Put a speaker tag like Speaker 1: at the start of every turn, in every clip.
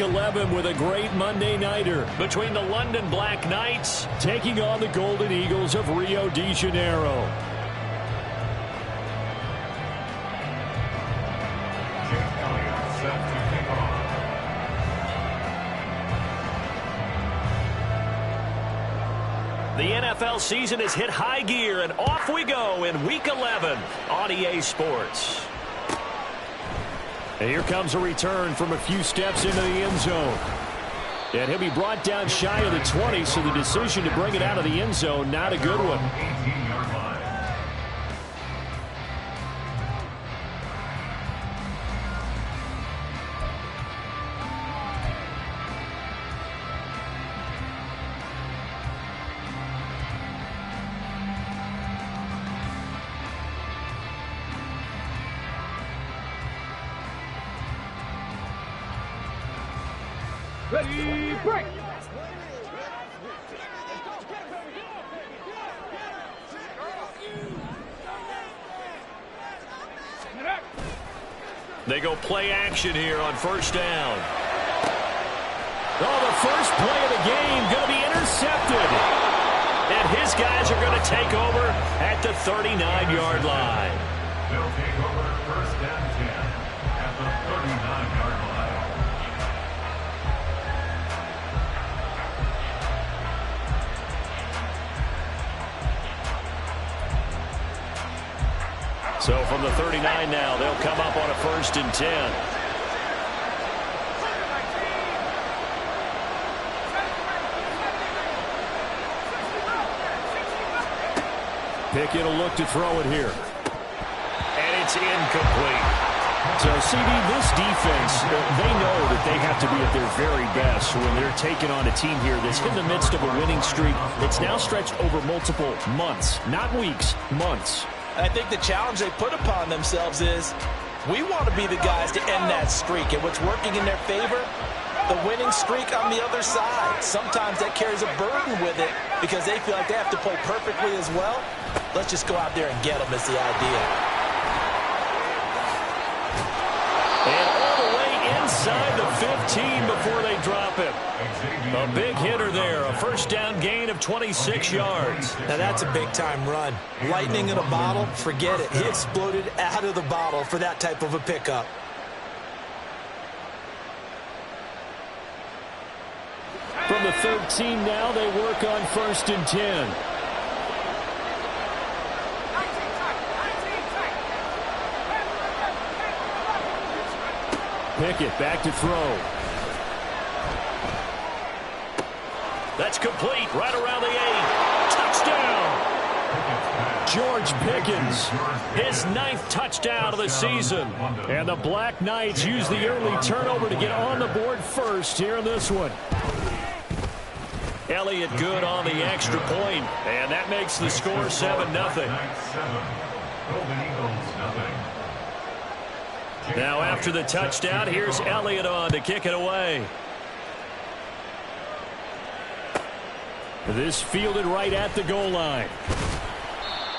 Speaker 1: 11 with a great Monday nighter between the London Black Knights taking on the Golden Eagles of Rio de Janeiro. The NFL season has hit high gear, and off we go in Week 11 on EA Sports. And here comes a return from a few steps into the end zone. And he'll be brought down shy of the 20, so the decision to bring it out of the end zone, not a good one.
Speaker 2: Ready, break!
Speaker 1: They go play action here on first down. Oh, the first play of the game going to be intercepted. And his guys are going to take over at the 39-yard line.
Speaker 3: They'll take over first and 10 at the 39-yard line.
Speaker 1: So from the 39 now, they'll come up on a first and 10. Pickett will look to throw it here. And it's incomplete. So, CD, this defense, they know that they have to be at their very best when they're taking on a team here that's in the midst of a winning streak. It's now stretched over multiple months, not weeks, months.
Speaker 4: I think the challenge they put upon themselves is we want to be the guys to end that streak. And what's working in their favor? The winning streak on the other side. Sometimes that carries a burden with it because they feel like they have to play perfectly as well. Let's just go out there and get them is the idea.
Speaker 1: And all the way inside the 15 before they drop it. A big hitter there. A first down gain of 26 yards.
Speaker 4: Now that's a big-time run. Lightning in a bottle, forget it. He exploded out of the bottle for that type of a pickup.
Speaker 1: From the 13 now, they work on first and 10. Pickett back to throw. That's complete right around the 8. Touchdown! George Pickens, his 9th touchdown of the season. And the Black Knights use the early turnover to get on the board first here in this one. Elliott good on the extra point, and that makes the score 7-0. Now after the touchdown, here's Elliott on to kick it away. This fielded right at the goal line.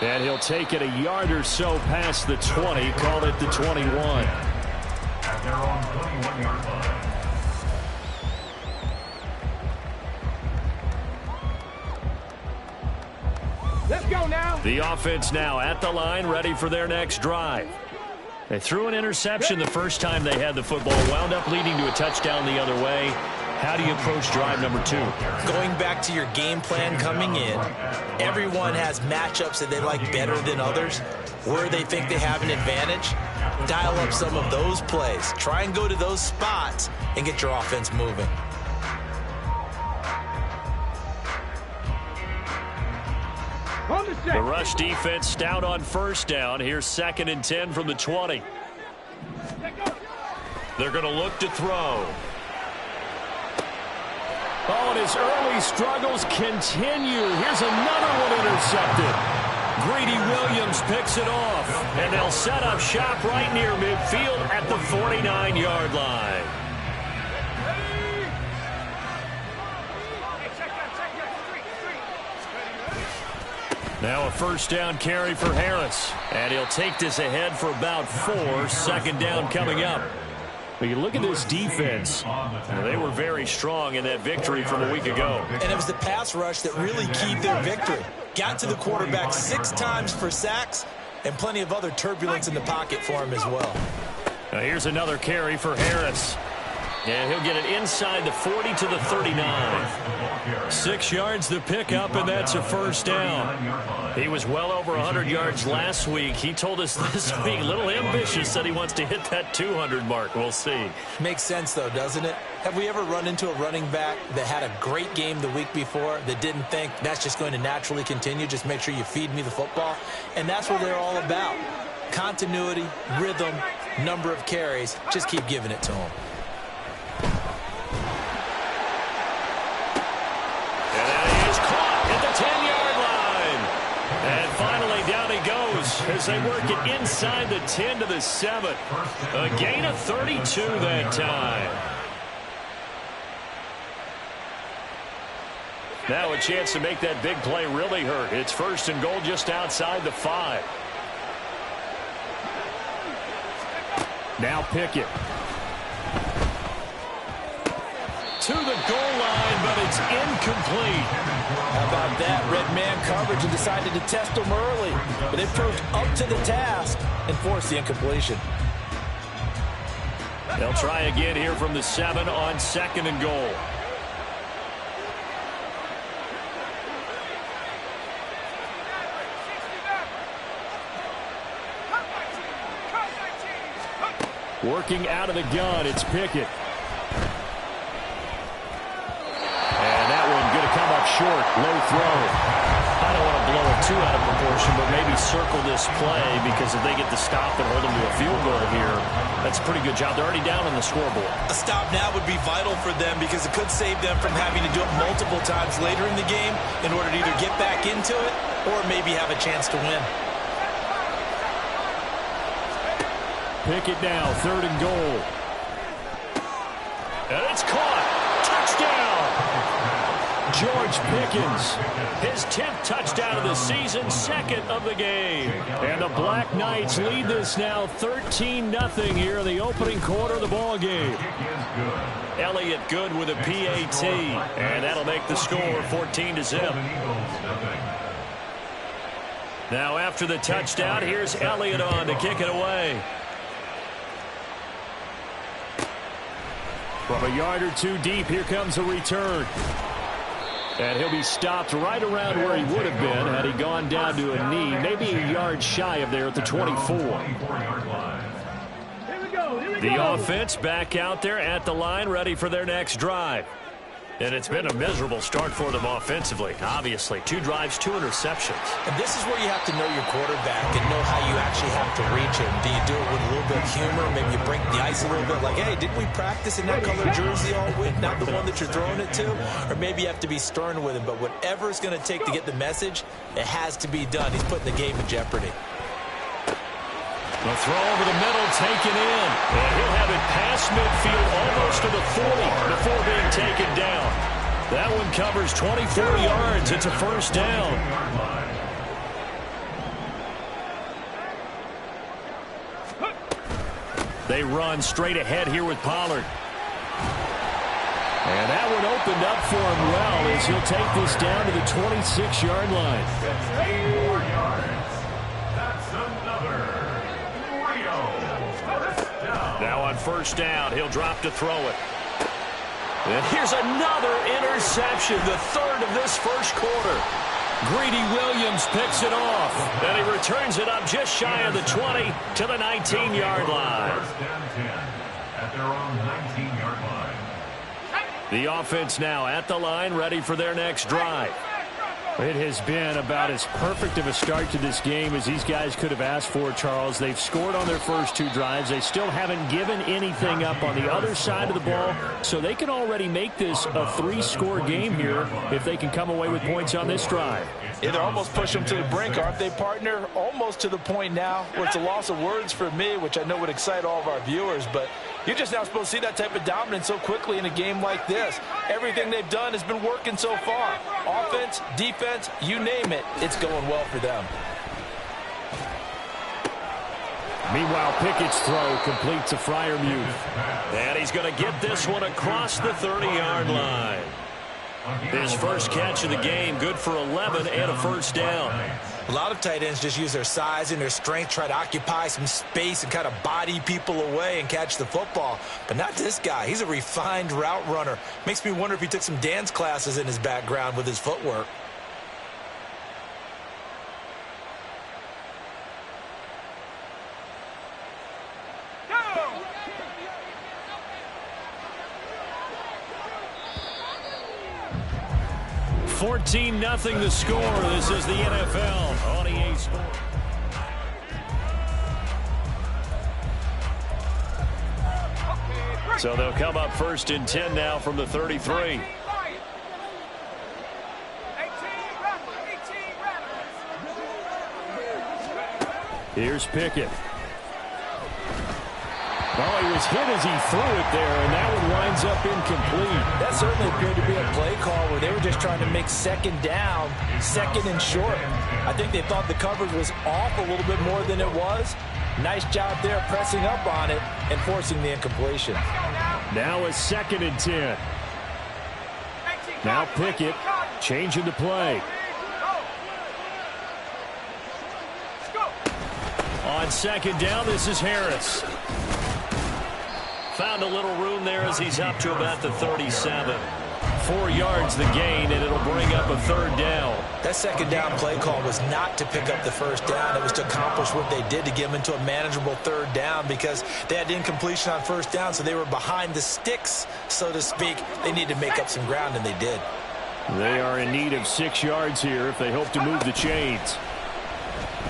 Speaker 1: And he'll take it a yard or so past the 20, call it the 21.
Speaker 3: At their own 21-yard line.
Speaker 2: Let's go now.
Speaker 1: The offense now at the line, ready for their next drive. They threw an interception the first time they had the football, wound up leading to a touchdown the other way. How do you approach drive number 2?
Speaker 4: Going back to your game plan coming in, everyone has matchups that they like better than others. Where they think they have an advantage, dial up some of those plays. Try and go to those spots and get your offense moving.
Speaker 1: The rush defense stout on first down. Here's 2nd and 10 from the 20. They're going to look to throw. Oh, and his early struggles continue. Here's another one intercepted. Greedy Williams picks it off. And they'll set up shop right near midfield at the 49-yard line. Now a first down carry for Harris. And he'll take this ahead for about 4. 2nd down coming up. But you look at this defense, they were very strong in that victory from a week ago.
Speaker 4: And it was the pass rush that really keyed their victory. Got to the quarterback 6 times for sacks and plenty of other turbulence in the pocket for him as well.
Speaker 1: Now here's another carry for Harris. And he'll get it inside the 40 to the 39. 6 yards to pick up, and that's a first down. He was well over 100 yards last week. He told us this week, a little ambitious, said he wants to hit that 200 mark. We'll see.
Speaker 4: Makes sense, though, doesn't it? Have we ever run into a running back that had a great game the week before that didn't think that's just going to naturally continue? Just make sure you feed me the football. And that's what they're all about. Continuity, rhythm, number of carries. Just keep giving it to them.
Speaker 1: And finally, down he goes as they work it inside the 10 to the 7. A gain of 32 that time. Now a chance to make that big play really hurt. It's 1st and goal just outside the 5. Now Pickett. To the goal line, but it's incomplete.
Speaker 4: How about that? Red man coverage and decided to test them early. But they proved up to the task and forced the incompletion.
Speaker 1: They'll try again here from the 7 on 2nd and goal. Working out of the gun, it's Pickett. Come up short, low throw. I don't want to blow it too out of proportion, but maybe circle this play because if they get the stop and hold them to a field goal here, that's a pretty good job. They're already down on the scoreboard.
Speaker 4: A stop now would be vital for them because it could save them from having to do it multiple times later in the game in order to either get back into it or maybe have a chance to win.
Speaker 1: Pickett now, 3rd and goal. And it's caught. Touchdown! George Pickens, his 10th touchdown of the season, 2nd of the game. And the Black Knights lead this now 13-0 here in the opening quarter of the ball game. Elliott Good with a PAT, and that'll make the score 14-0. Now after the touchdown, here's Elliott on to kick it away. From a yard or 2 deep, here comes a return. And he'll be stopped right around where he would have been had he gone down to a knee, maybe a yard shy of there at the 24. The offense back out there at the line, ready for their next drive. And it's been a miserable start for them offensively, obviously. 2 drives, 2 interceptions.
Speaker 4: And this is where you have to know your quarterback and know how you actually have to reach him. Do you do it with a little bit of humor? Maybe you break the ice a little bit, like, hey, didn't we practice in that color jersey all week, not the one that you're throwing it to? Or maybe you have to be stern with him. But whatever it's going to take to get the message, it has to be done. He's putting the game in jeopardy.
Speaker 1: The throw over the middle, taken in. And he'll have it past midfield, almost to the 40 before being taken down. That one covers 24 yards. It's a first down. They run straight ahead here with Pollard. And that one opened up for him well as he'll take this down to the 26-yard line.
Speaker 3: 4 yards. That's another.
Speaker 1: Now on first down, he'll drop to throw it. And here's another interception, the 3rd of this first quarter. Greedy Williams picks it off, and he returns it up just shy of the 20 to the 19-yard line.
Speaker 3: First down 10 at their own 19-yard line.
Speaker 1: The offense now at the line, ready for their next drive. It has been about as perfect of a start to this game as these guys could have asked for, Charles. They've scored on their first 2 drives. They still haven't given anything up on the other side of the ball, so they can already make this a 3-score game here if they can come away with points on this drive.
Speaker 4: Yeah, they're almost pushing them to the brink, aren't they, partner? Almost to the point now where it's a loss of words for me, which I know would excite all of our viewers, but you're just now supposed to see that type of dominance so quickly in a game like this. Everything they've done has been working so far. Offense, defense, you name it, it's going well for them.
Speaker 1: Meanwhile, Pickett's throw completes a Freiermuth. And he's going to get this one across the 30-yard line. His first catch of the game, good for 11 and a first down.
Speaker 4: A lot of tight ends just use their size and their strength, try to occupy some space and kind of body people away and catch the football. But not this guy. He's a refined route runner. Makes me wonder if he took some dance classes in his background with his footwork.
Speaker 2: Go!
Speaker 1: 14-0 the score. This is the NFL on EA Sports. So they'll come up first and 10 now from the 33. Here's Pickett. Oh, he was hit as he threw it there, and that one winds up incomplete.
Speaker 4: That certainly appeared to be a play call where they were just trying to make second down, second and short. I think they thought the coverage was off a little bit more than it was. Nice job there pressing up on it and forcing the incompletion.
Speaker 1: Now a 2nd and 10. Now Pickett changing the play. On second down, this is Harris. Found a little room there as he's up to about the 37. 4 yards the gain, and it'll bring up a 3rd down.
Speaker 4: That second down play call was not to pick up the first down. It was to accomplish what they did to get them into a manageable 3rd down because they had incompletion on first down, so they were behind the sticks, so to speak. They needed to make up some ground, and they did.
Speaker 1: They are in need of 6 yards here if they hope to move the chains.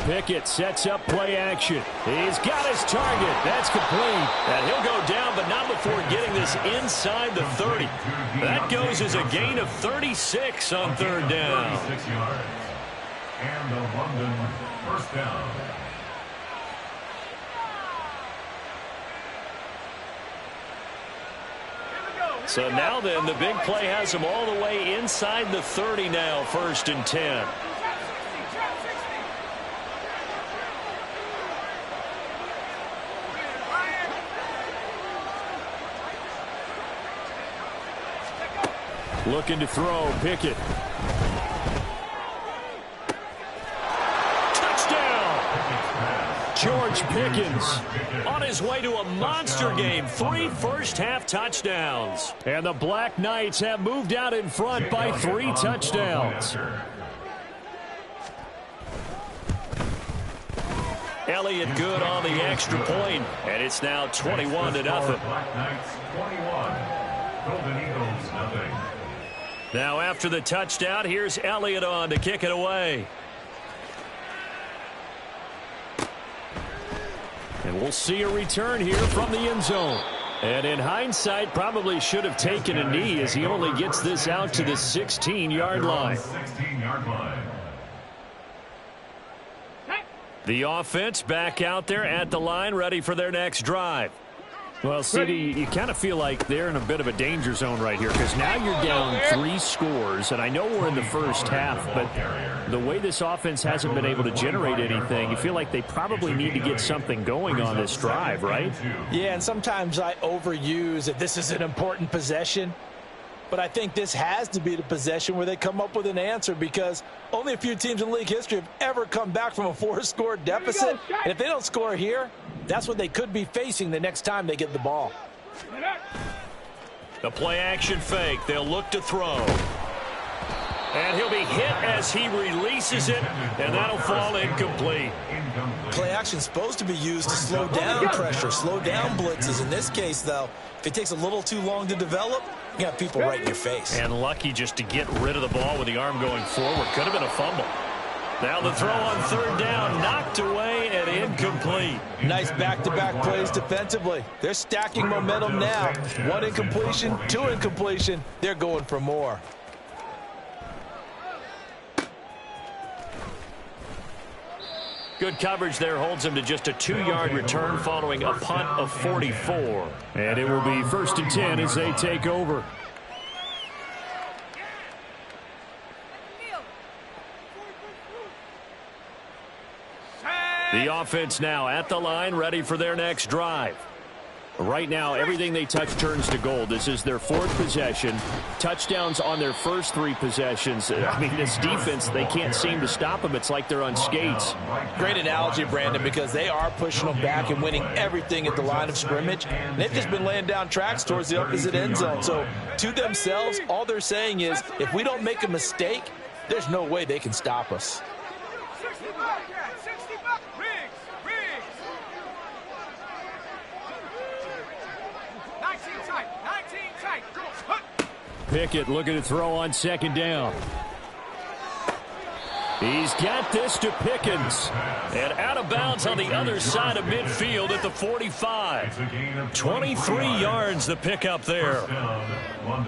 Speaker 1: Pickett sets up play action. He's got his target. That's complete. And he'll go down, but not before getting this inside the 30. That goes as a gain of 36 on 3rd down.
Speaker 3: 36 yards. And the London first down.
Speaker 1: So now then, the big play has them all the way inside the 30 now, 1st and 10. Looking to throw, Pickett. Touchdown! George Pickens on his way to a monster game. 3 first-half touchdowns. And the Black Knights have moved out in front by 3 touchdowns. Elliott good on the extra point, and it's now 21-0.
Speaker 3: Black Knights 21. Golden Eagles nothing.
Speaker 1: Now after the touchdown, here's Elliott on to kick it away. And we'll see a return here from the end zone. And in hindsight, probably should have taken a knee as he only gets this out to the 16-yard line.
Speaker 3: 16-yard line.
Speaker 1: The offense back out there at the line, ready for their next drive. Well, CD, you kind of feel like they're in a bit of a danger zone right here because now you're down 3 scores, and I know we're in the first half, but the way this offense hasn't been able to generate anything, you feel like they probably need to get something going on this drive, right?
Speaker 4: Yeah, and sometimes I overuse that this is an important possession, but I think this has to be the possession where they come up with an answer because only a few teams in league history have ever come back from a 4-score deficit. And if they don't score here, that's what they could be facing the next time they get the ball.
Speaker 1: The play action fake. They'll look to throw. And he'll be hit as he releases it, and that'll fall incomplete.
Speaker 4: Play action is supposed to be used to slow down pressure, slow down blitzes. In this case, though, if it takes a little too long to develop, you got people right in your face.
Speaker 1: And lucky just to get rid of the ball with the arm going forward. Could have been a fumble. Now the throw on 3rd down, knocked away and incomplete.
Speaker 4: Nice back-to-back plays defensively. They're stacking momentum now. 1 incompletion, 2 incompletion. They're going for more.
Speaker 1: Good coverage there holds him to just a 2-yard return following a punt of 44. And it will be 1st and 10 as they take over. The offense now at the line, ready for their next drive. Right now, everything they touch turns to gold. This is their fourth possession. Touchdowns on their first three possessions. I mean, this defense, they can't seem to stop them. It's like they're on skates.
Speaker 4: Great analogy, Brandon, because they are pushing them back and winning everything at the line of scrimmage. And they've just been laying down tracks towards the opposite end zone. So, to themselves, all they're saying is, if we don't make a mistake, there's no way they can stop us.
Speaker 2: 65, 65, Riggs. 19 tight.
Speaker 1: Pickett looking to throw on second down. He's got this to Pickens. And out of bounds on the other side of midfield at the 45. 23 yards the pickup there.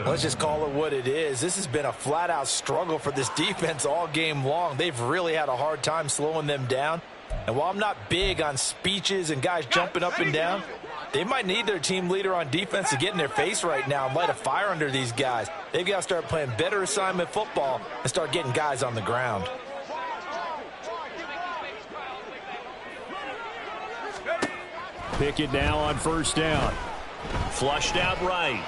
Speaker 4: Let's just call it what it is. This has been a flat-out struggle for this defense all game long. They've really had a hard time slowing them down. And while I'm not big on speeches and guys jumping up and down, they might need their team leader on defense to get in their face right now and light a fire under these guys. They've got to start playing better assignment football and start getting guys on the ground.
Speaker 1: Pickett now on first down. Flushed out right.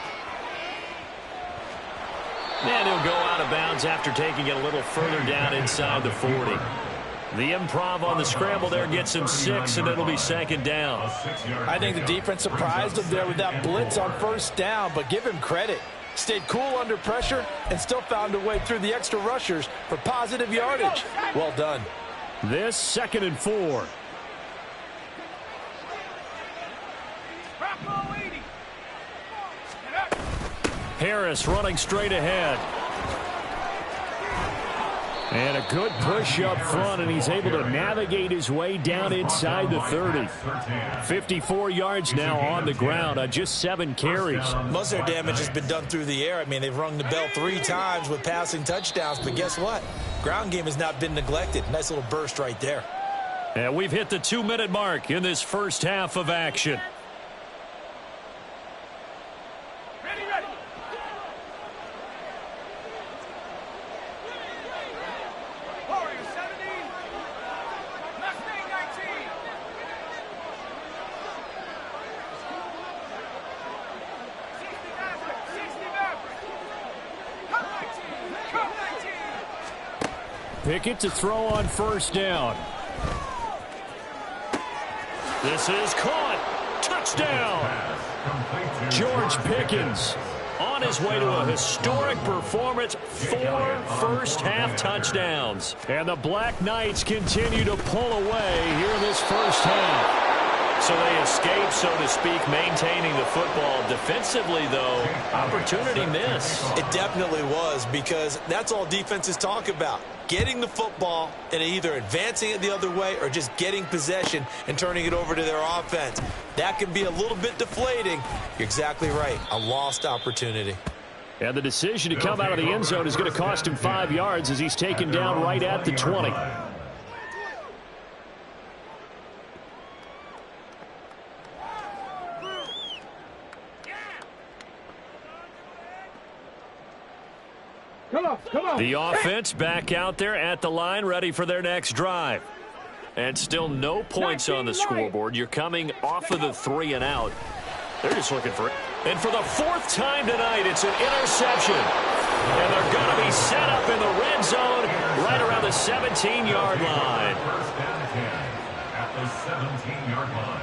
Speaker 1: And he'll go out of bounds after taking it a little further down inside the 40. The improv on the scramble there gets him 6, and it'll be second down.
Speaker 4: I think the defense surprised him there with that blitz on first down, but give him credit. Stayed cool under pressure and still found a way through the extra rushers for positive yardage. Well done.
Speaker 1: This 2nd and 4. Harris running straight ahead. And a good push up front, and he's able to navigate his way down inside the 30. 54 yards now on the ground on just 7 carries.
Speaker 4: Most of their damage has been done through the air. I mean, they've rung the bell 3 times with passing touchdowns, but guess what? Ground game has not been neglected. Nice little burst right there.
Speaker 1: And we've hit the 2-minute mark in this first half of action. Pickett to throw on first down. This is caught. Touchdown. George Pickens on his way to a historic performance. 4 first-half touchdowns. And the Black Knights continue to pull away here in this first half. So they escape, so to speak, maintaining the football. Defensively, though, opportunity missed.
Speaker 4: It definitely was, because that's all defenses talk about. Getting the football and either advancing it the other way or just getting possession and turning it over to their offense. That can be a little bit deflating. You're exactly right. A lost opportunity.
Speaker 1: And the decision to come out of the end zone is going to cost him 5 yards as he's taken down right at the 20.
Speaker 2: Come on.
Speaker 1: The offense back out there at the line, ready for their next drive. And still no points on the scoreboard. You're coming off of the 3 and out. They're just looking for it. And for the 4th time tonight, it's an interception. And they're going to be set up in the red zone right around the 17-yard line.
Speaker 3: First down 10 at the 17-yard line.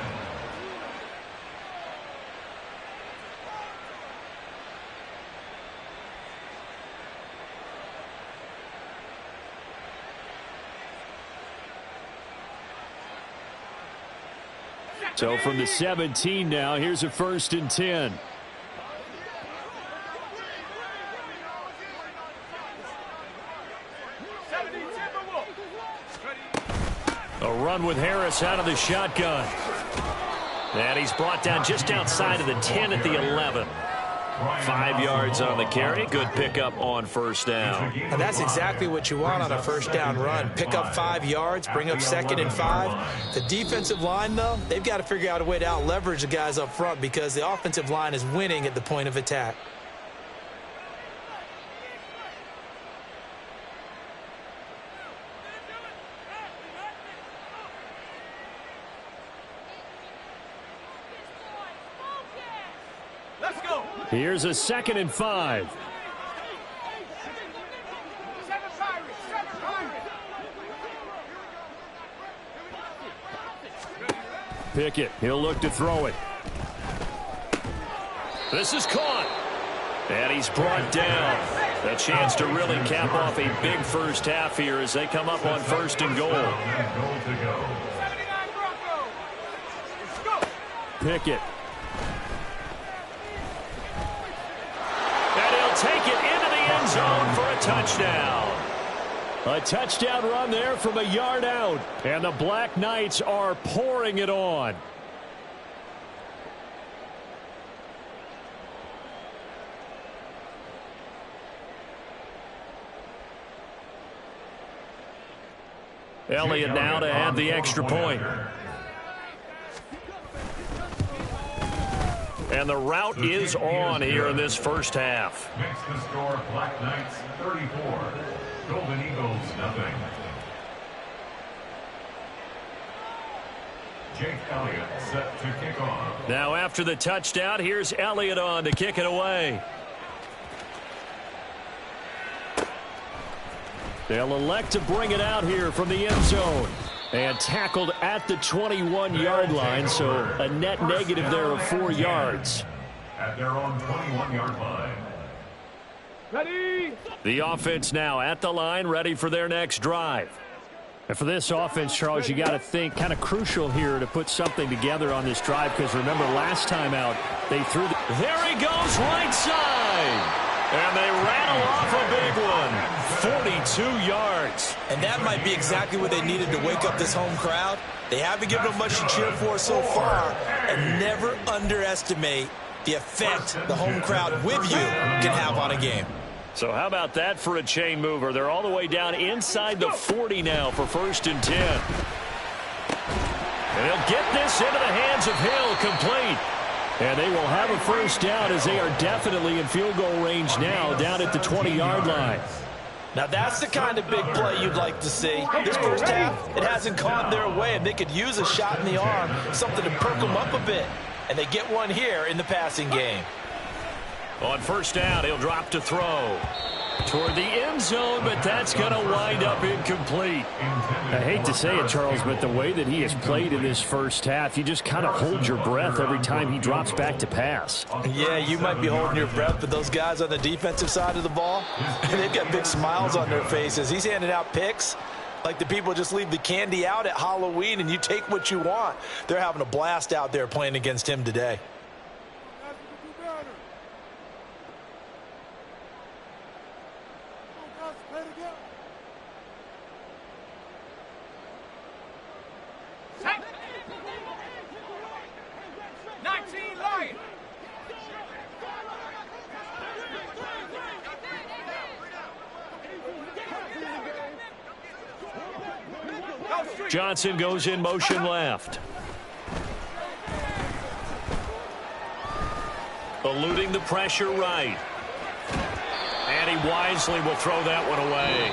Speaker 1: So from the 17 now, here's a 1st and 10. A run with Harris out of the shotgun. And he's brought down just outside of the 10 at the 11. 5 yards on the carry. Good pickup on first down.
Speaker 4: And that's exactly what you want on a first down run. Pick up 5 yards, bring up 2nd and 5. The defensive line, though, they've got to figure out a way to out-leverage the guys up front because the offensive line is winning at the point of attack.
Speaker 1: Here's a 2nd and 5.
Speaker 2: Seven Pirates, seven Pirates.
Speaker 1: Pickett, he'll look to throw it. This is caught. And he's brought down. A chance to really cap off a big first half here as they come up on 1st and goal.
Speaker 2: 79 Broncos. Let's go.
Speaker 1: Pickett. And he'll take it into the end zone for a touchdown. A touchdown run there from a yard out. And the Black Knights are pouring it on. Elliott now to add the extra point. And the route is on here in this first half.
Speaker 3: Makes the score Black Knights 34, Golden Eagles nothing. Jake Elliott set to kick off.
Speaker 1: Now after the touchdown, here's Elliott on to kick it away. They'll elect to bring it out here from the end zone. And tackled at the 21-yard line, so a net negative there of 4 yards.
Speaker 3: At their own 21-yard line.
Speaker 2: Ready.
Speaker 1: The offense now at the line, ready for their next drive. And for this offense, Charles, you got to think kind of crucial here to put something together on this drive, because remember last time out, they threw there he goes, right side. And they rattle off a big one, 42 yards.
Speaker 4: And that might be exactly what they needed to wake up this home crowd. They haven't given them much to cheer for so far, and never underestimate the effect the home crowd with you can have on a game.
Speaker 1: So how about that for a chain mover? They're all the way down inside the 40 now for 1st and 10. And he'll get this into the hands of Hill, complete. And they will have a first down as they are definitely in field goal range now, down at the 20-yard line.
Speaker 4: Now that's the kind of big play you'd like to see. This first half, it hasn't gone their way, and they could use a shot in the arm, something to perk them up a bit. And they get one here in the passing game.
Speaker 1: On 1st down, he'll drop to throw toward the end zone, but that's going to wind up incomplete. I hate to say it, Charles, but the way that he has played in this first half, you just kind of hold your breath every time he drops back to pass.
Speaker 4: Yeah, you might be holding your breath, but those guys on the defensive side of the ball, they've got big smiles on their faces. He's handing out picks like the people just leave the candy out at Halloween and you take what you want. They're having a blast out there playing against him today.
Speaker 1: Johnson goes in motion left. Eluding the pressure right. And he wisely will throw that one away.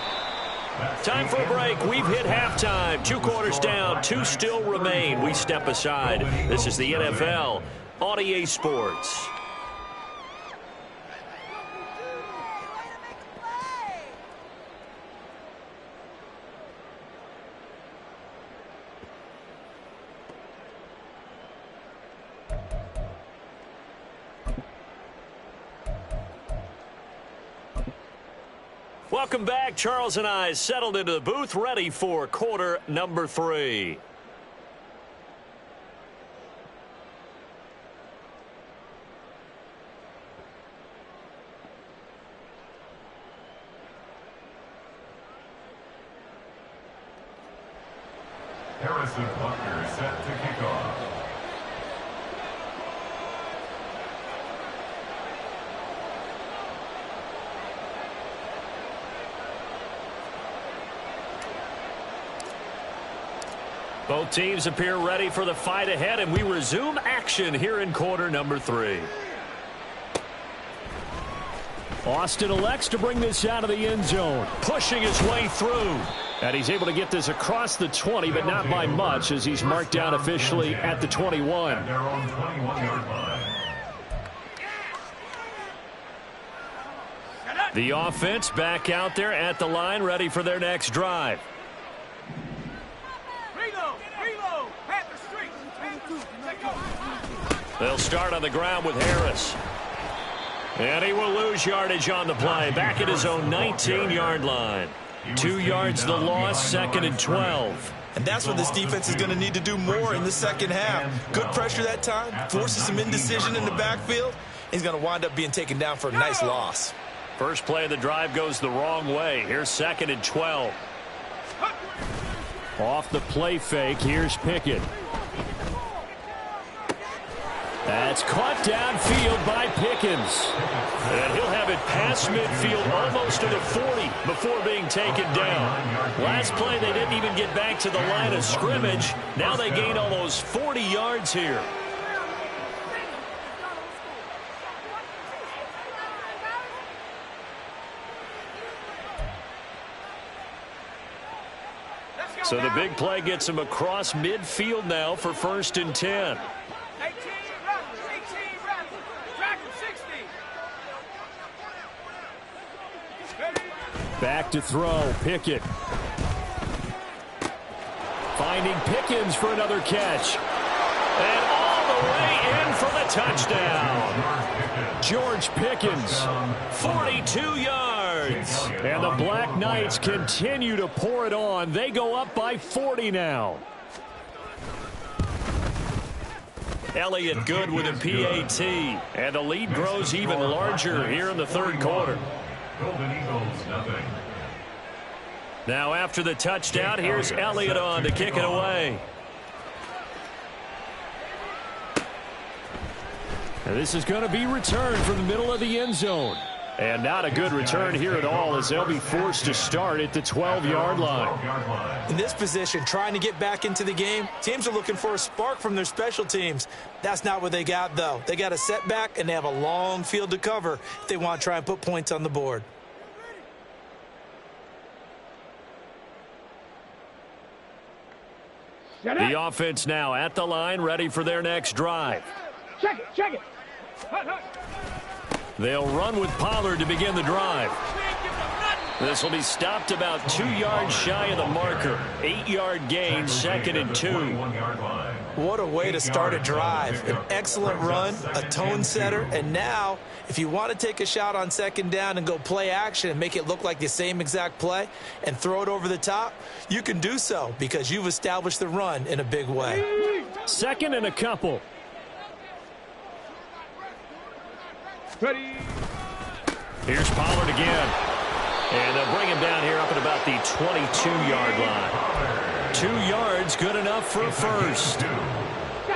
Speaker 1: Time for a break. We've hit halftime. 2 quarters down. 2 still remain. We step aside. This is the NFL on EA Sports. Welcome back. Charles and I settled into the booth, ready for quarter number 3.
Speaker 3: Harrison Buckner set to kick off.
Speaker 1: Both teams appear ready for the fight ahead, and we resume action here in quarter number 3. Austin elects to bring this out of the end zone, pushing his way through. And he's able to get this across the 20, but not by much, as he's marked down officially at the 21.
Speaker 3: At their own 21-yard line.
Speaker 1: The offense back out there at the line, ready for their next drive.
Speaker 2: Reload. Pat the street. Take over.
Speaker 1: They'll start on the ground with Harris. And he will lose yardage on the play, back at his own 19-yard line. 2 yards the loss, 2nd and 12.
Speaker 4: And that's what this defense is going to need to do more in the second half. Good pressure that time, forces some indecision in the backfield. He's going to wind up being taken down for a nice loss.
Speaker 1: First play of the drive goes the wrong way. Here's 2nd and 12. Off the play fake, here's Pickett. That's caught downfield by Pickens. And he'll have it past midfield almost to the 40 before being taken down. Last play, they didn't even get back to the line of scrimmage. Now they gain almost 40 yards here. So the big play gets him across midfield now for 1st and 10.
Speaker 2: 18 rappers. Track him 60.
Speaker 1: Back to throw, Pickett. Finding Pickens for another catch. And all the way in for the touchdown. George Pickens, 42 yards. And the Black Knights continue to pour it on. They go up by 40 now. Elliott good with a PAT. And the lead grows even larger here in the 3rd quarter.
Speaker 3: Golden Eagles, nothing.
Speaker 1: Now after the touchdown, here's Elliott on to kick it away. And this is going to be returned from the middle of the end zone. And not a good return here at all, as they'll be forced to start at the 12-yard line.
Speaker 4: In this position, trying to get back into the game, teams are looking for a spark from their special teams. That's not what they got, though. They got a setback, and they have a long field to cover if they want to try and put points on the board.
Speaker 1: The offense now at the line, ready for their next drive.
Speaker 2: Check it. Hut.
Speaker 1: They'll run with Pollard to begin the drive. This will be stopped about 2 yards shy of the marker. 8-yard gain, 2nd and 2.
Speaker 4: What a way to start a drive. An excellent run, a tone setter, and now if you want to take a shot on 2nd down and go play action and make it look like the same exact play and throw it over the top, you can do so because you've established the run in a big way.
Speaker 1: 2nd and a couple.
Speaker 2: Ready.
Speaker 1: Here's Pollard again. And they'll bring him down here up at about the 22-yard line. 2 yards, good enough for a first.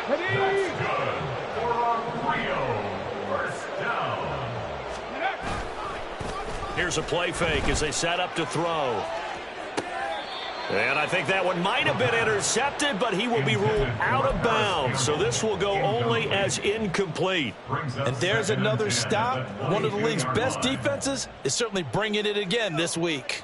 Speaker 2: Ready.
Speaker 3: For a Rio first down.
Speaker 1: Here's a play fake as they set up to throw. And I think that one might have been intercepted, but he will be ruled out of bounds. So this will go only as incomplete.
Speaker 4: And there's another stop. One of the league's best defenses is certainly bringing it again this week.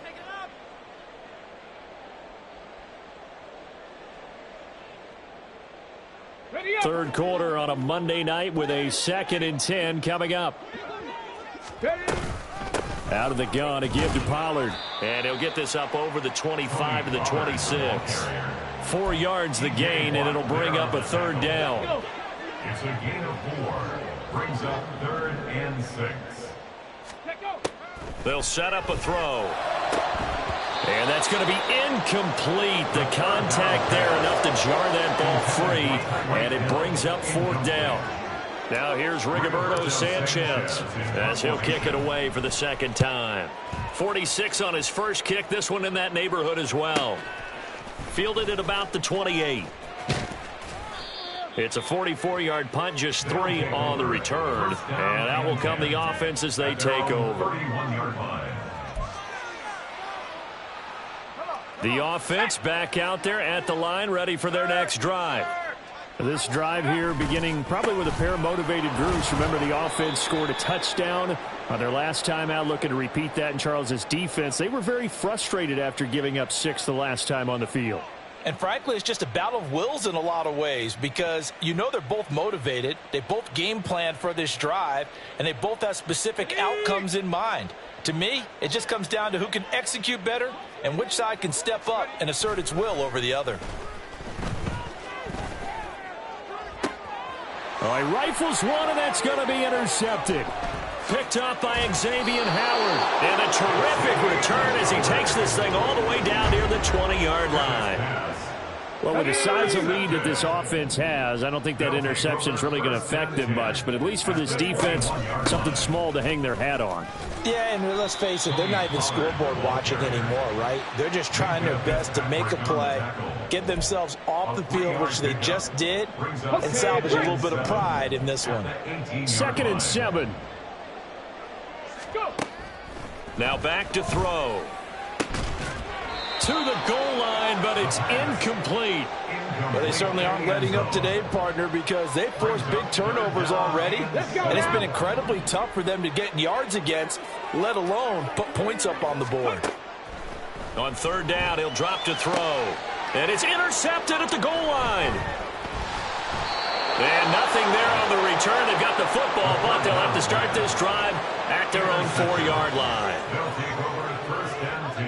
Speaker 1: Third quarter on a Monday night with a 2nd and 10 coming up. Out of the gun to give to Pollard. And he'll get this up over the 25 to the 26. 4 yards the gain, and it'll bring up a 3rd down.
Speaker 3: It's a gain of 4. Brings up 3rd and 6.
Speaker 1: They'll set up a throw. And that's going to be incomplete. The contact there enough to jar that ball free. And it brings up 4th down. Now here's Rigoberto Sanchez as he'll kick it away for the 2nd time. 46 on his first kick. This one in that neighborhood as well. Fielded at about the 28. It's a 44-yard punt, just 3 on the return. And that will come the offense as they take over. The offense back out there at the line, ready for their next drive. This drive here beginning probably with a pair of motivated groups. Remember, the offense scored a touchdown on their last time out, looking to repeat that in Charles's defense. They were very frustrated after giving up 6 the last time on the field.
Speaker 4: And frankly, it's just a battle of wills in a lot of ways because you know they're both motivated. They both game plan for this drive, and they both have specific outcomes in mind. To me, it just comes down to who can execute better and which side can step up and assert its will over the other.
Speaker 1: He rifles one, and that's going to be intercepted. Picked up by Xavier Howard. And a terrific return as he takes this thing all the way down near the 20-yard line. Well, with the size of lead that this offense has, I don't think that interception is really going to affect them much. But at least for this defense, something small to hang their hat on.
Speaker 4: Yeah, and let's face it, they're not even scoreboard watching anymore, right? They're just trying their best to make a play, get themselves off the field, which they just did, and salvage a little bit of pride in this one.
Speaker 1: 2nd and 7. Now back to throw. To the goal line, but it's incomplete.
Speaker 4: Well, they certainly aren't letting up today, partner, because they've forced big turnovers already. And it's been incredibly tough for them to get yards against, let alone put points up on the board.
Speaker 1: On 3rd down, he'll drop to throw. And it's intercepted at the goal line. And nothing there on the return. They've got the football, but they'll have to start this drive at their own 4-yard line.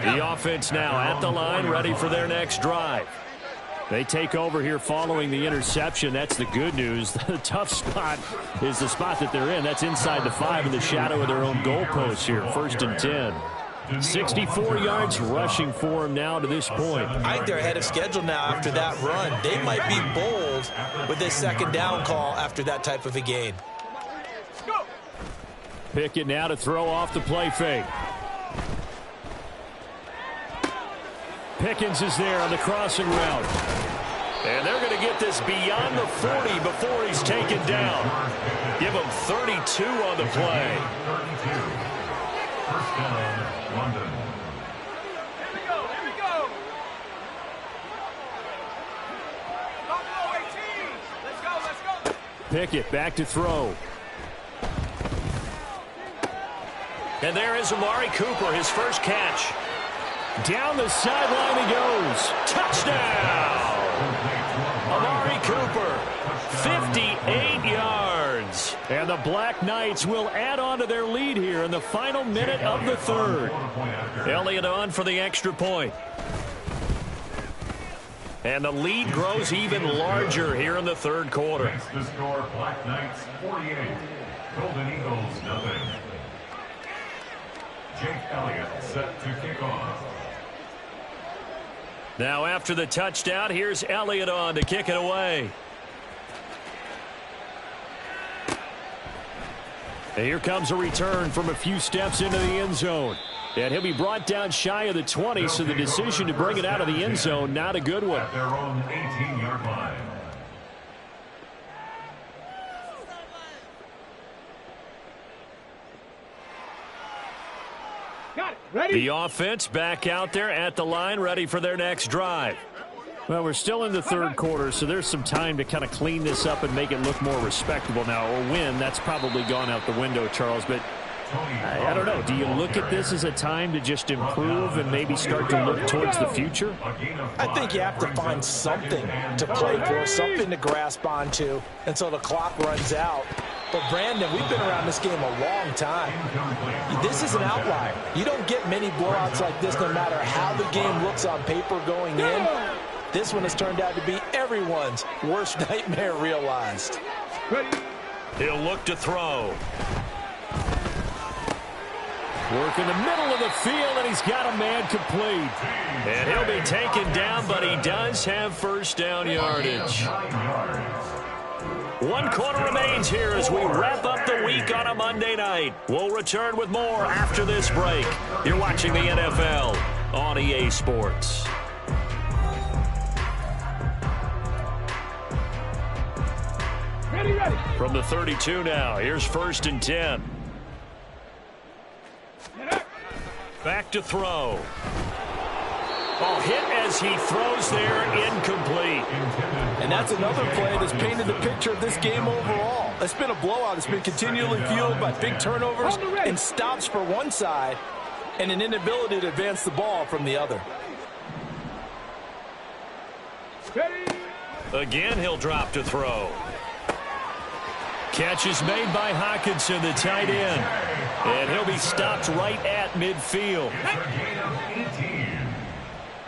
Speaker 1: The offense now at the line, ready for their next drive. They take over here following the interception. That's the good news. The tough spot is the spot that they're in. That's inside the 5 in the shadow of their own goalpost here. 1st and 10. 64 yards rushing for them now to this point.
Speaker 4: I think they're ahead of schedule now after that run. They might be bold with this 2nd down call after that type of a gain.
Speaker 1: Pickett now to throw off the play fake. Pickens is there on the crossing route. And they're going to get this beyond the 40 before he's taken down. Give him 32 on the play.
Speaker 3: 32. 1st down, London.
Speaker 2: Here we go. Here we go. Go, 18. Let's go. Let's go.
Speaker 1: Pickett back to throw. And there is Amari Cooper, his first catch. Down the sideline he goes. Touchdown! Amari Cooper, 58 yards. And the Black Knights will add on to their lead here in the final minute of the 3rd. Elliott on for the extra point. And the lead grows even larger here in the 3rd quarter.
Speaker 3: Next to score, Black Knights 48, Golden Eagles nothing. Jake Elliott set to kick off.
Speaker 1: Now after the touchdown, here's Elliott on to kick it away. And here comes a return from a few steps into the end zone. And he'll be brought down shy of the 20, so the decision to bring it out of the end zone, not a good one.
Speaker 3: At their own 18-yard line.
Speaker 2: Got it. Ready?
Speaker 1: The offense back out there at the line, ready for their next drive. Well, we're still in the 3rd quarter, so there's some time to kind of clean this up and make it look more respectable now. A win, that's probably gone out the window, Charles, but I don't know. Do you look at this as a time to just improve and maybe start to look towards the future?
Speaker 4: I think you have to find something to play for, something to grasp onto until the clock runs out. But, Brandon, we've been around this game a long time. This is an outlier. You don't get many blowouts like this no matter how the game looks on paper going in. This one has turned out to be everyone's worst nightmare realized.
Speaker 2: Ready?
Speaker 1: He'll look to throw. Work in the middle of the field, and he's got a man complete. And he'll be taken down, but he does have 1st down yardage. 1 quarter remains here as we wrap up the week on a Monday night. We'll return with more after this break. You're watching the NFL on EA Sports.
Speaker 2: Ready, ready.
Speaker 1: From the 32 now, here's 1st and 10. Back to throw. Oh, hit as he throws there, incomplete.
Speaker 4: And that's another play that's painted the picture of this game overall. It's been a blowout. It's been continually fueled by big turnovers and stops for one side and an inability to advance the ball from the other.
Speaker 2: Ready?
Speaker 1: Again, he'll drop to throw. Catch is made by Hockenson, the tight end. And he'll be stopped right at midfield.
Speaker 3: It's a gain of 18.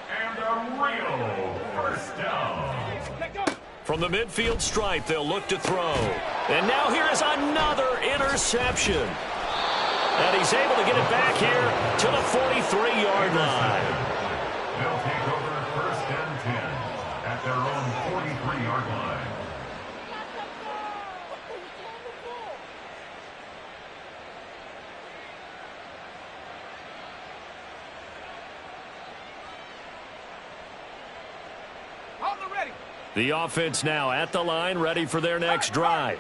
Speaker 3: And a real first down.
Speaker 1: From the midfield stripe, they'll look to throw. And now here is another interception. And he's able to get it back here to the 43-yard line.
Speaker 3: They'll take over first and 10 at their own 43-yard line.
Speaker 1: The offense now at the line, ready for their next drive.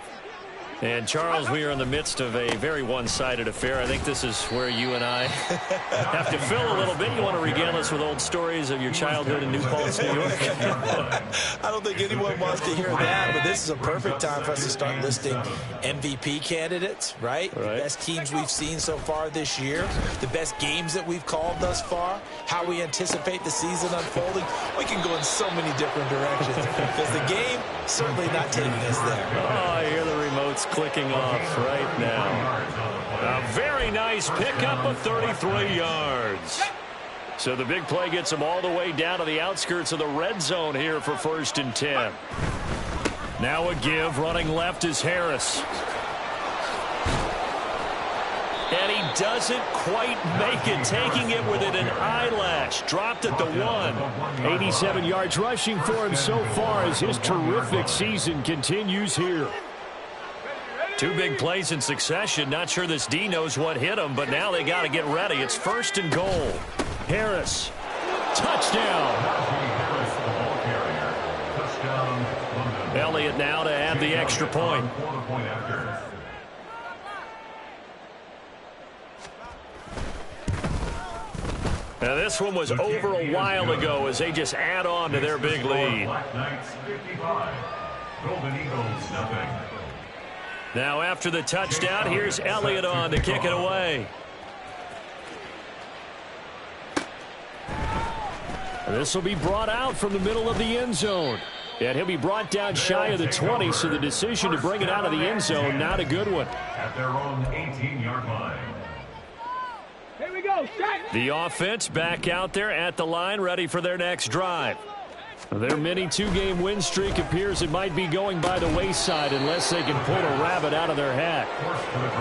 Speaker 1: And, Charles, we are in the midst of a very one-sided affair. I think this is where you and I have to fill a little bit. You want to regale us with old stories of your childhood in New Paltz, New York?
Speaker 4: I don't think anyone wants to hear that, but this is a perfect time for us to start listing MVP candidates, right? The best teams we've seen so far this year, the best games that we've called thus far, how we anticipate the season unfolding. We can go in so many different directions because the game certainly not taking us there.
Speaker 1: Oh, I hear the remote's clicking off right now. A very nice pickup of 33 yards. So the big play gets them all the way down to the outskirts of the red zone here for first and 10. Now a give. Running left is Harris. And he doesn't quite make it, taking it within an eyelash. Dropped at the 1. 87 yards rushing for him so far as his terrific season continues here. Two big plays in succession. Not sure this D knows what hit him, but now they got to get ready. It's first and goal. Harris. Touchdown. Elliott now to add the extra point. Now this one was over a while ago as they just add on to their big lead.
Speaker 3: Black Knights 55. Golden Eagles nothing.
Speaker 1: Now after the touchdown, here's Elliott on to kick it away. This will be brought out from the middle of the end zone. And he'll be brought down shy of the 20, so the decision to bring it out of the end zone, not a good one.
Speaker 3: At their own 18-yard line.
Speaker 2: Here we go.
Speaker 1: The offense back out there at the line, ready for their next drive. Their mini two-game win streak appears it might be going by the wayside unless they can pull a rabbit out of their hat.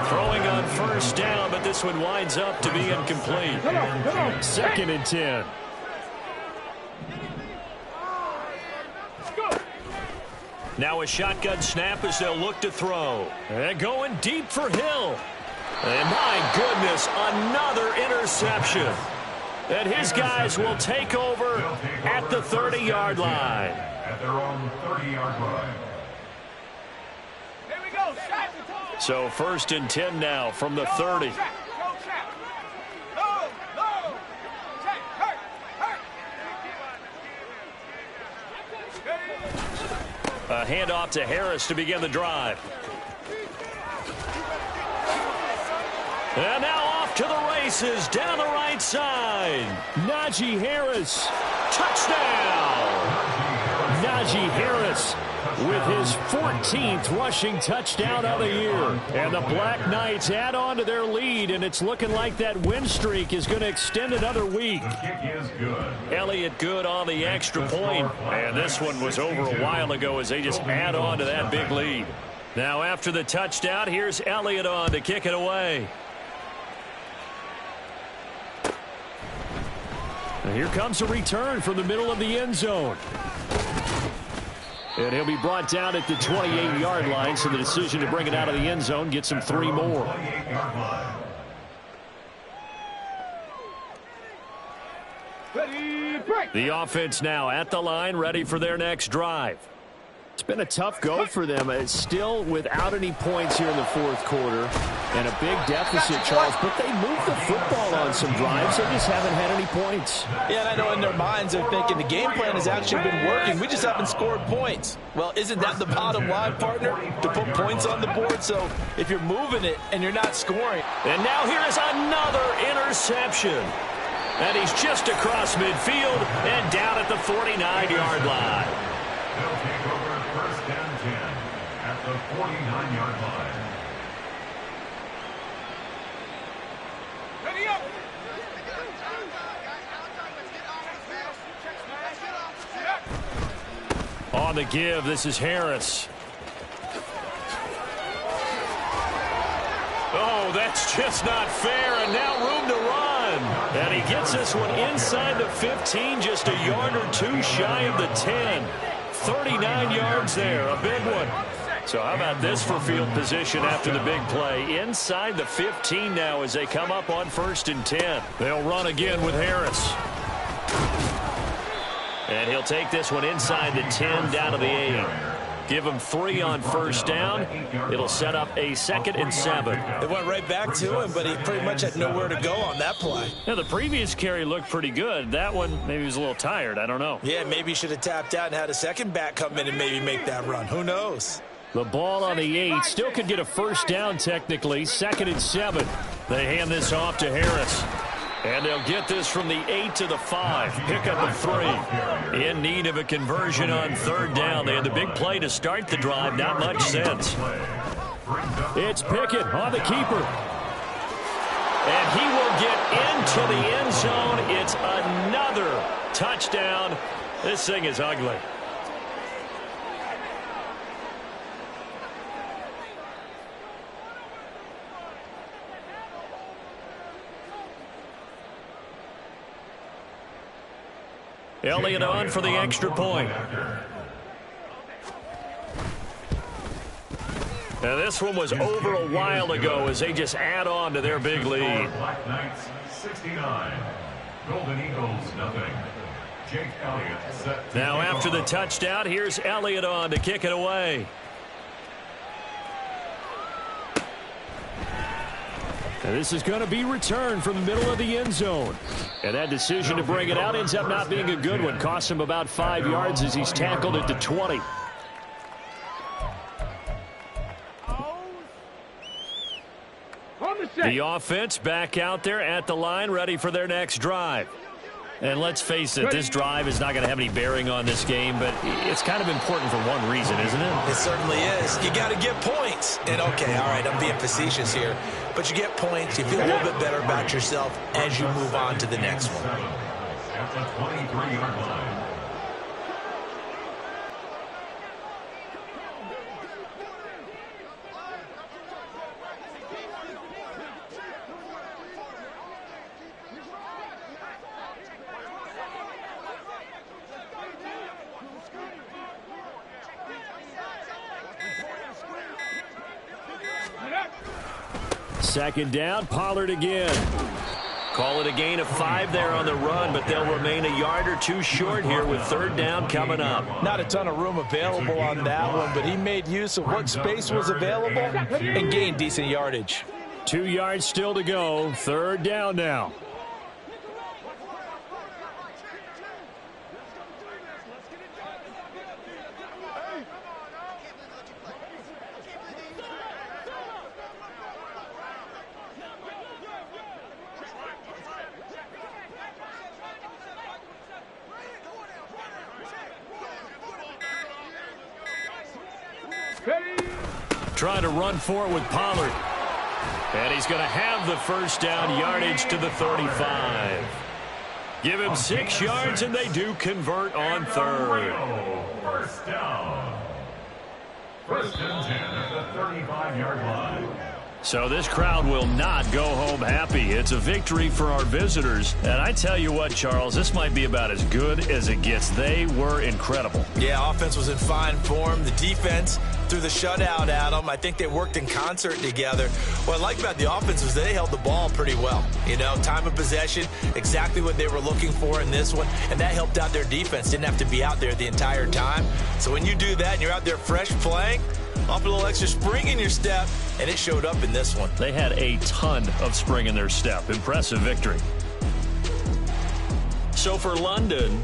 Speaker 1: Throwing on first down, but this one winds up to be incomplete.
Speaker 2: Come on.
Speaker 1: Second and 10. Now a shotgun snap as they'll look to throw. And going deep for Hill. And my goodness, another interception. And his guys will take over at the 30-yard line.
Speaker 3: At their own 30-yard line.
Speaker 2: Here we go.
Speaker 1: So first and 10 now from the 30.
Speaker 2: Go, trap. Low. Check. Hurt.
Speaker 1: A handoff to Harris to begin the drive. And now off to the races down the right side. Najee Harris. Touchdown. Najee Harris with his 14th rushing touchdown of the year. And the Black Knights add on to their lead, and it's looking like that win streak is going to extend another week.
Speaker 3: The kick is good.
Speaker 1: Elliott good on the extra point. And this one was over a while ago as they just add on to that big lead. Now after the touchdown, here's Elliott on to kick it away. And here comes a return from the middle of the end zone. And he'll be brought down at the 28-yard line, so the decision to bring it out of the end zone gets him 3 more.
Speaker 3: 28-yard line.
Speaker 2: Ready, break.
Speaker 1: The offense now at the line, ready for their next drive. It's been a tough go for them. It's still without any points here in the fourth quarter. And a big deficit, Charles. But they moved the football on some drives. They just haven't had any points.
Speaker 4: Yeah, and I know in their minds they're thinking the game plan has actually been working. We just haven't scored points. Well, isn't that the bottom line, partner? To put points on the board. So if you're moving it and you're not scoring.
Speaker 1: And now here is another interception. And he's just across midfield and down at the 49-yard line.
Speaker 3: They'll take over first and 10 at the 49-yard line.
Speaker 1: On the give, this is Harris. Oh, that's just not fair, and now room to run. And he gets this one inside the 15, just a yard or two shy of the 10. 39 yards there, a big one. So how about this for field position after the big play? Inside the 15 now as they come up on 1st and 10. They'll run again with Harris. And he'll take this one inside the 10 down to the 8. Give him 3 on 1st down. It'll set up a 2nd and 7.
Speaker 4: They went right back to him, but he pretty much had nowhere to go on that play.
Speaker 1: Now, the previous carry looked pretty good. That one, maybe he was a little tired. I don't know.
Speaker 4: Yeah, maybe he should have tapped out and had a second back come in and maybe make that run. Who knows?
Speaker 1: The ball on the 8. Still could get a 1st down technically. 2nd and 7. They hand this off to Harris. And they'll get this from the 8 to the 5. Pickup of 3. In need of a conversion on 3rd down. They had the big play to start the drive. Not much sense. It's Pickett on the keeper. And he will get into the end zone. It's another touchdown. This thing is ugly. Elliott on for the extra point. Now this one was over a while ago as they just add on to their big lead.
Speaker 3: Black Knights 69. Golden Eagles nothing. Jake Elliott set.
Speaker 1: Now after the touchdown, here's Elliott on to kick it away. And this is going to be returned from the middle of the end zone. And that decision to bring it out ends up not being a good one. Cost him about 5 yards as he's tackled at the 20. The offense back out there at the line, ready for their next drive. And let's face it, this drive is not going to have any bearing on this game, but it's kind of important for one reason, isn't it?
Speaker 4: It certainly is. You got to get points. And, okay, all right, I'm being facetious here. But you get points, you feel a little bit better about yourself as you move on to the next one.
Speaker 3: At the 23-yard line.
Speaker 1: Second down, Pollard again. Call it a gain of 5 there on the run, but they'll remain a yard or two short here with 3rd down coming up.
Speaker 4: Not a ton of room available on that one, but he made use of what space was available and gained decent yardage.
Speaker 1: 2 yards still to go. 3rd down now. Trying to run for it with Pollard. And he's going to have the 1st down, yardage to the 35. Give him 6 yards, and they do convert on 3rd.
Speaker 3: 1st down. 1st and 10 at the 35-yard line.
Speaker 1: So this crowd will not go home happy. It's a victory for our visitors. And I tell you what, Charles, this might be about as good as it gets. They were incredible.
Speaker 4: Yeah, offense was in fine form. The defense threw the shutout at them. I think they worked in concert together. What I like about the offense was they held the ball pretty well. You know, time of possession, exactly what they were looking for in this one. And that helped out their defense. Didn't have to be out there the entire time. So when you do that and you're out there fresh playing, off a little extra spring in your step, and it showed up in this one.
Speaker 1: They had a ton of spring in their step. Impressive victory. So for London,